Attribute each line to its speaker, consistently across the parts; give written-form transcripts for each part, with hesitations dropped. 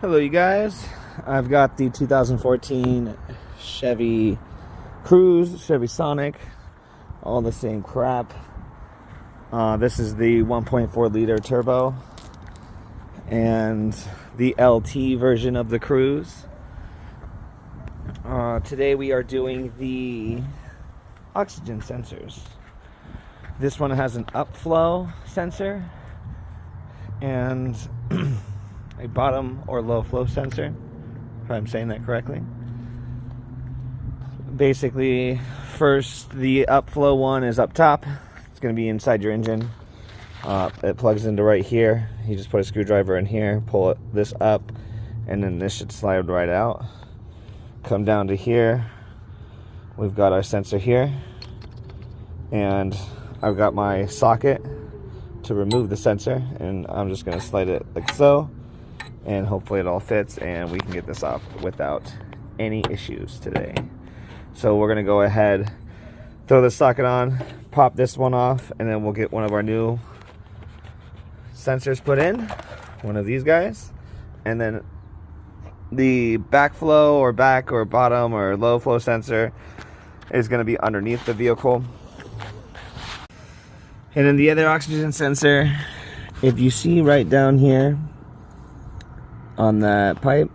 Speaker 1: Hello you guys, I've got the 2014 Chevy Cruze, Chevy Sonic, all the same crap. This is the 1.4 liter turbo and the LT version of the Cruze. Today we are doing the oxygen sensors. This one has an upflow sensor and a bottom or low flow sensor, if I'm saying that correctly. Basically, first, the upflow one is up top. It's going to be inside your engine. It plugs into right here. You just put a screwdriver in here, pull this up, and then this should slide right out. Come down to here. We've got our sensor here, and I've got my socket to remove the sensor, and I'm just going to slide it like so, and hopefully it all fits and we can get this off without any issues today. So we're going to go ahead, throw the socket on, pop this one off, and then we'll get one of our new sensors put in, one of these guys, and then the backflow or back or bottom or low flow sensor is going to be underneath the vehicle. And then the other oxygen sensor, if you see right down here on that pipe,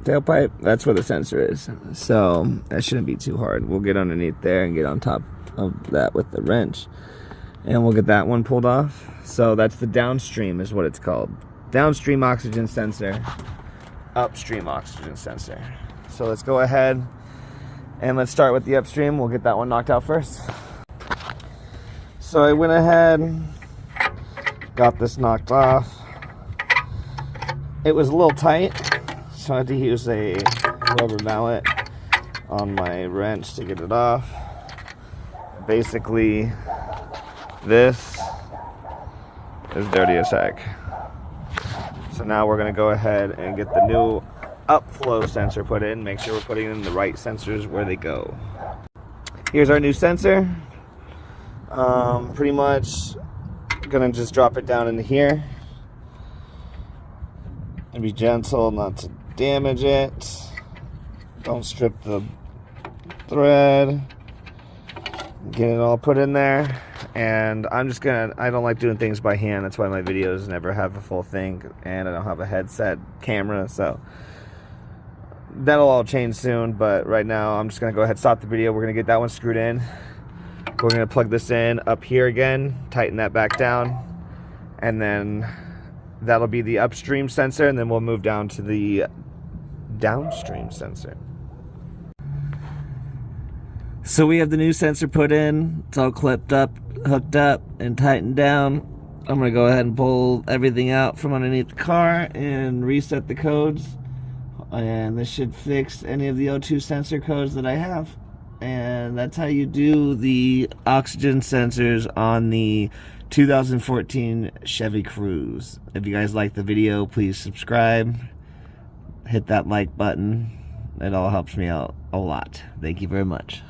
Speaker 1: tailpipe, that's where the sensor is. So that shouldn't be too hard. We'll get underneath there and get on top of that with the wrench, and we'll get that one pulled off. So that's the downstream is what it's called. Downstream oxygen sensor, upstream oxygen sensor. So let's go ahead and let's start with the upstream. We'll get that one knocked out first. So I went ahead, got this knocked off. It was a little tight, so I had to use a rubber mallet on my wrench to get it off. Basically, this is dirty as heck. So now we're going to go ahead and get the new upflow sensor put in. Make sure we're putting in the right sensors where they go. Here's our new sensor. Pretty much going to just drop it down into here. And be gentle not to damage it. Don't strip the thread. Get it all put in there. And I'm just gonna, I don't like doing things by hand. That's why my videos never have a full thing, and I don't have a headset camera, so that'll all change soon. But right now I'm just gonna go ahead and stop the video. We're gonna get that one screwed in. We're gonna plug this in up here again, tighten that back down, and then that'll be the upstream sensor, and then we'll move down to the downstream sensor. So we have the new sensor put in. It's all clipped up, hooked up, and tightened down. I'm going to go ahead and pull everything out from underneath the car and reset the codes. And this should fix any of the O2 sensor codes that I have. And that's how you do the oxygen sensors on the 2014 Chevy Cruze. If you guys like the video, please subscribe. Hit that like button. It all helps me out a lot. Thank you very much.